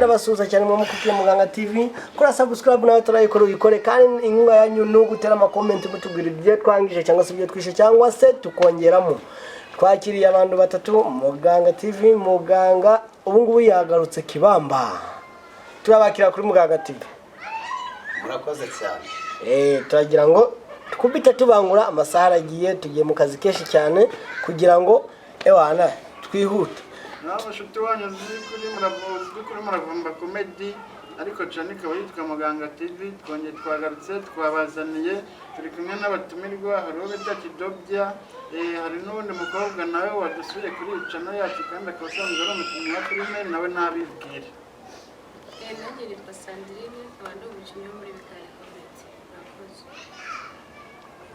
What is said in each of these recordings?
ndabasuhuza cyane mu mukukiye Muganga TV kora subscribe nawe turayikora uyikore kandi inkunga yanyu no gutera ama comment mutubwira ibyo twangije cyangwa se ibyo twishe cyangwa se tukongeramo. Twakiriye abantu batatu Muganga TV Muganga ubu ngubu yagarutse Kibamba. Turabakira kuri Muganga TV. Murakoze cyane. Turagira ngo tukubite tubangura amasaha aragiye tugiye mu kazi keshi cyane kugira ngo ewana twihute. N'abashuti wanyu zikuri muravumba comedy ariko cyane ikaba yitwa Muganga TV twongeye twagarutse twabazaniye turi kumwe n'abatumirwa hari uwo bita Kidobya hari n'undi mukobwa nawe wadusubiye kuri channel yacu kandi akabasanzwe ari umukinnyi wa filime nawe nabibwira. Nanjye nitwa Sandrine abandi umukinnyi wo muri Bikari Comedy.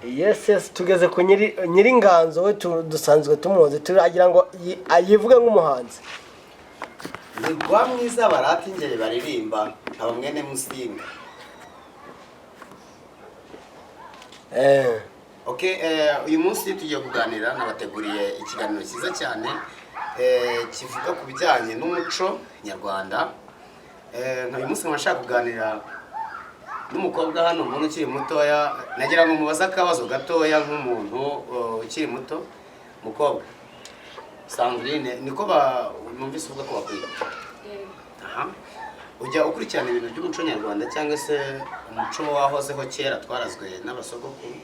Yes tugeze ku nyiri nganzo we dusanzwe tumuzi turagira ngo ayivuge nk'umuhanzi. Ni gwa mwiza barati ngere baririmba aba mwene Musinga. Okay, uyu munsi tugiye kuganira nabateguriye ikiganiro cyiza cyane kivuga ku bijyanye n'umuco nyarwanda. Uyu munsi mwashaka kuganira n'umukobwa hano umuntu ukiri mutoya nagira ngo mubaza akabazo gatoya nk'umuntu ukiri muto. Mukobwa Sandrine niko numvise uvuga ko bakwita. Aha. Ujya ukurikirana ibintu by'umuco nyarwanda cyangwa se umuco wahozeho kera twarazwe n'abasogokuru?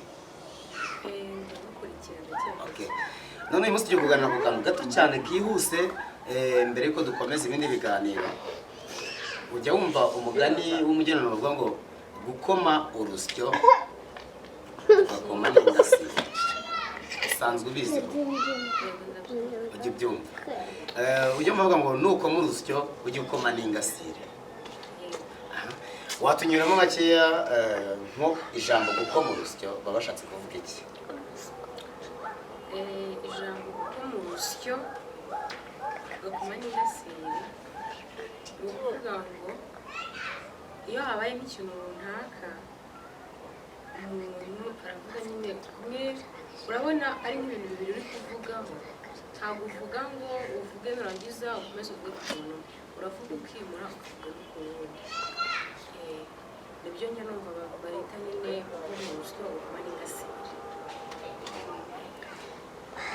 Okay. None uyu munsi tugiye kuganira ku kantu gato cyane kihuse mbere yuko dukomeza ibindi biganiro. Ujya wumva umugani w'umugenano bavuga ngo gukoma urusyo ugakoma n'ingasi. Usanzwe ubizi? Ujya ubyumva? Ujya mvuga ngo nukoma urusyo ujya ukoma n'ingasire. Watunyuramo makeya nko ijambo gukoma urusyo baba bashatse kuvuga iki? Ijambo gukoma urusyo ugakoma n'ingasire ni ukuvuga ngo iyo habaye nk'ikintu runaka umuntu aravuga nyine kumwe urabona ari nk'ibintu bibiri uri kuvugaho ntabwo uvuga ngo uvuge nurangiza ukomeze uvuge ku muntu uravuga ukimura ukavuga no ku wundi. Nibyo njya numva barita nyine gukoma urusyo ugakoma n'ingasire.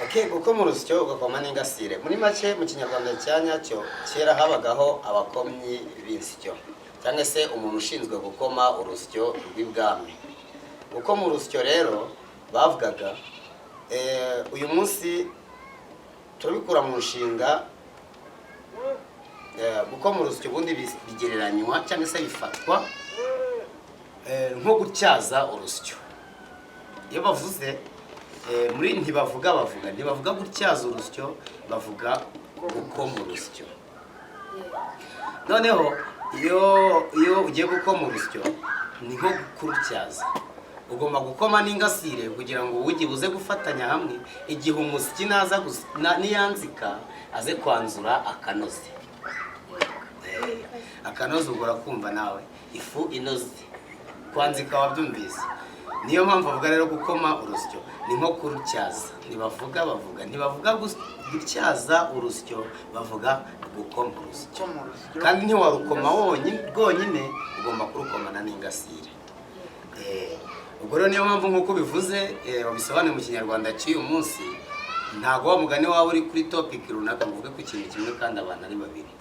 Okay, gukoma urusyo ugakoma n'ingasire muri make mu kinyarwanda cyanyacyo kera habagaho abakomyi b'insyo cyangwa se umuntu ushinzwe gukoma urusyo rw'ibwami. Gukoma urusyo rero bavugaga uyu munsi turabikura mu nshinga gukoma urusyo ubundi bigereranywa cyangwa se bifatwa nko gutyaza urusyo. Iyo bavuze muri ntibavuga gutyaza urusyo bavuga gukoma urusyo. Noneho iyo ugiye gukoma urusyo ni nko kurutyaza ugomba gukoma n'ingasire kugira ngo ujye buze gufatanya hamwe igihe umusyi naza niyanzika aze kwanzura akanoze. Akanoze ugora kumva nawe ifu inoze kwanzika wabyumvise. Niyo mpamvu bavuga rero gukoma urusyo ni nko kurutyaza. Ntibavuga gutyaza urusyo bavuga gukoma urusyo. Kandi ntiwarukoma rwonyine ugomba kurukomana n'ingasire. Ubwo rero niyo mpamvu nk'uko bivuze babisobanuye mu kinyarwanda cy'uyu munsi ntago wa mugani wawe uri kuri topic runaka muvuge ku kintu kimwe kandi abantu ari babiri.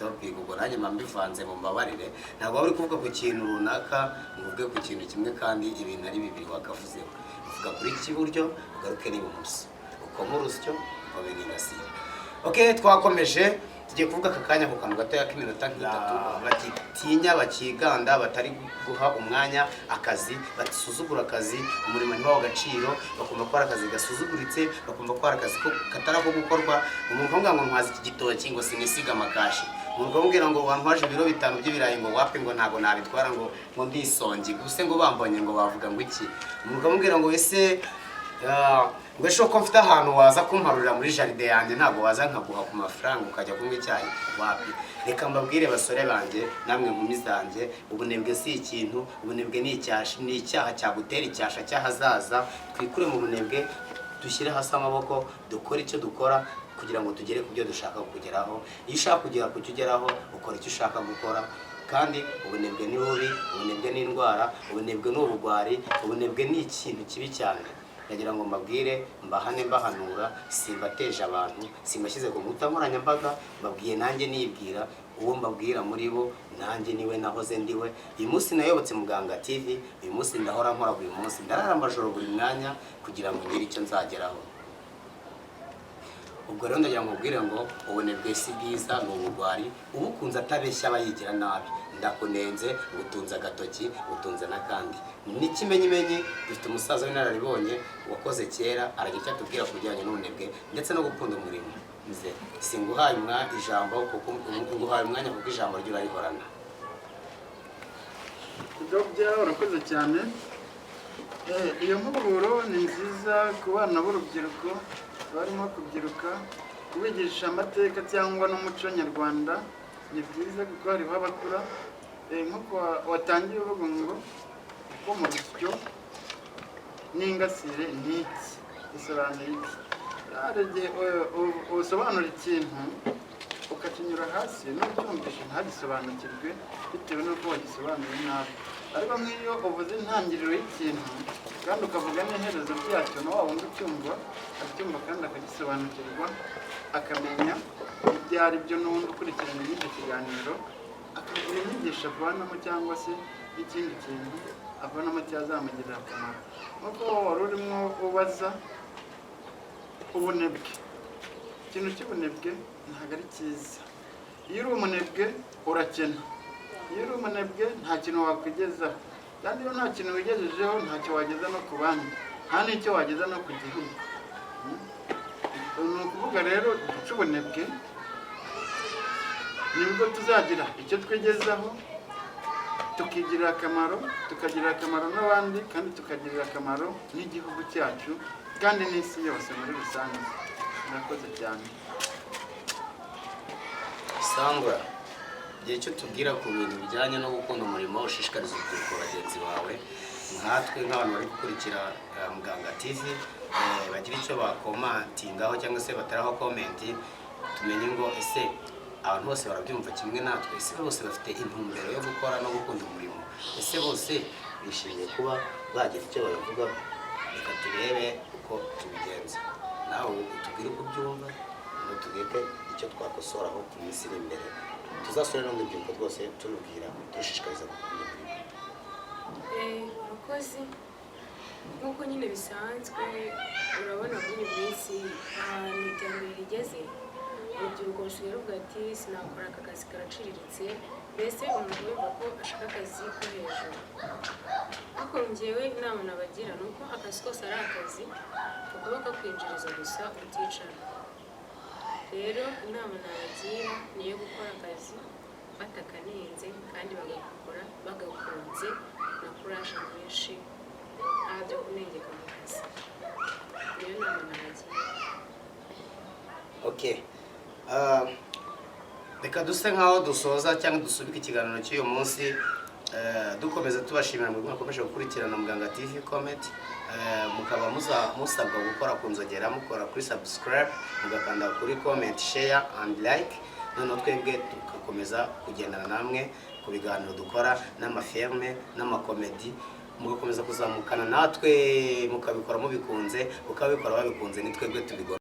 Topic ubwo nanjye mbivanze mu mbabarire ntago uri kuvuga ku kintu runaka muvuge ku kintu kimwe kandi ibintu ari bibiri wakavuzeho. Uvuga kuri cy'iburyo ugaruke n'ibumoso ukoma urusyo ukome n'ingasire. Okay, twakomeje tugiye kuvuga akanya ku kantu gato k'iminota nk'itatu bakitinya bakiganda batari guha umwanya akazi batisuzugura akazi umurimo ntibaho agaciro bakumva ko ari akazi gasuzuguritse bakumva ko ari akazi katara ko gukorwa. Umuntu avuga ngo ntwazi iki gitoki ngo sinisiga amakashi. Umuntu amubwira ngo wantwaje ibiro 5 by'ibirayi ngo wapi ngo ntago nabitwara ngo ndisongi guse ngo bambonye ngo bavuga ngo iki. Umuntu amubwira ngo ese ngo esho ko mfite ahantu waza kumparurira muri jaride yanjye ntago waza nkaguha ku mafaranga ukajya kunywa icyayi wapi. Reka mbabwire basore banjye namwe nkumi zanjye ubunebwe si ikintu. Ubunebwe ni icyaha cyagutera icyasha cyahazaza. Twikure mu bunebwe dushyire hasi amaboko dukora icyo dukora kugira ngo tugere ku byo dushaka kugeraho. Iyo ushaka kugera ku cyo ugeraho ukora icyo ushaka gukora, kandi ubunebwe ni bubi, ubunebwe ni indwara, ubunebwe ni ubugwari, ubunebwe ni ikintu kibi cyane. Ndagira ngo mbabwire, mbahane mbahanura, simbateje abantu, simbashyize ku nkuta nkoranyambaga, mbabwiye nanjye nibwira, uwo mbabwira muri bo nanjye niwe nahoze ndiwe. Uyu munsi nayobotse Muganga TV, uyu munsi ndahora nkora buri munsi, ndarara amajoro buri mwanya kugira ngo ngire icyo nzageraho. Ubwo rero ndagira ngo mbwire ngo ubunebwe si bwiza, ni ubugwari, ubukunze atabeshya aba yigira nabi. Ndakunenze, utunze agatoki, utunze n'akandi. N'ikimenyimenyi dufite umusaza w'inararibonye wakoze kera, aragira icyo atubwira ku bijyanye n'ubunebwe ndetse no gukunda umurimo. Nze singuhaye ijambo kuko nguhaye umwanya kuko ijambo ryo urarihorana. Dr. urakoze cyane. Iyo mpuguro ni nziza ku bana b'urubyiruko barimo kubyiruka, kubigisha amateka cyangwa n'umuco nyarwanda ni byiza kuko hariho abakura. Nk'uko watangiye uvuga ngo ko mu rusyo n'ingasire n'iki bisobanuye iki. Hari igihe usobanura ikintu ukakinyura hasi n'ucyumvishe ntagisobanukirwe bitewe n'uko wagisobanuye nabi. Ariko nk'iyo uvuze intangiriro y'ikintu kandi ukavuga n'iherezo ryacyo, na wa wundi ucyumva acyumva kandi akagisobanukirwa, akamenya ibyo ari byo, n'ubundi ukurikirana n'icyo kiganiro akagira inyigisho avanamo cyangwa se n'ikindi kintu avanamo cyazamugirira akamaro. Nk'uko wari urimo ubaza ubunebwe, ikintu cy'ubunebwe ntabwo ari cyiza. Iyo uri umunebwe urakena, iyo uri umunebwe nta kintu wakwigezaho, kandi iyo nta kintu wigejejeho ntacyo wageza no ku bandi, nta n'icyo wageza no ku gihugu. Ni ukuvuga rero duce ubunebwe, nibwo tuzagira icyo twigezaho, tukigirira akamaro, tukagirira akamaro n'abandi, kandi tukagirira akamaro n'igihugu cyacu kandi n'isi yose muri rusange. Murakoze cyane. Sangwa, igihe cyo tubwira ku bintu bijyanye no gukunda umurimo, ushishikariza urubyiruko bagenzi bawe, nkatwe nk'abantu bari gukurikira Muganga TV, bagira icyo bakomantingaho cyangwa se bataraho komenti, tumenye ngo ese abantu bose barabyumva kimwe natwe, ese bose bafite intumbero yo gukora no gukunda umurimo, ese bose bishimiye kuba bagira icyo babivugaho. Reka turebe uko tubigenza, nawe utubwire uko ubyumva, ngo tugete icyo twakosoraho ku minsi iri imbere. Tuzasore n'urubyiruko rwose turubwira, dushishikariza gukunda umurimo. Abakozi nk'uko nyine bisanzwe, urabona muri iyi minsi ahantu iterambere rigeze, urubyiruko rusigaye ruvuga ati sinakora aka kazi karaciriritse, mbese umuntu yumva ko ashaka akazi ko hejuru. Ariko njyewe inama nabagira ni uko akazi kose ari akazi, kakaba kakwinjiriza gusa uticara. Rero inama nabagira ni iyo gukora akazi batakanenze kandi bagakora bagakunze na kuraje nyinshi, nta byo kunengeka mu kazi. Niyo nama nabagira. Okay. Reka duse nkaho dusoza cyangwa dusubika ikiganiro cy'uyu munsi, dukomeza tubashimira mu mwakomeje gukurikirana Muganga TV comment. Mukaba musabwa gukora ku nzogera, mukora kuri subscribe, mugakanda kuri comment, share and like. Noneho twebwe tugakomeza kugendana namwe ku biganiro dukora, n'amafilme n'amakomedi, mugakomeza kuzamukana natwe, mukabikora mubikunze, ukabikora babikunze, ni twebwe tubigora.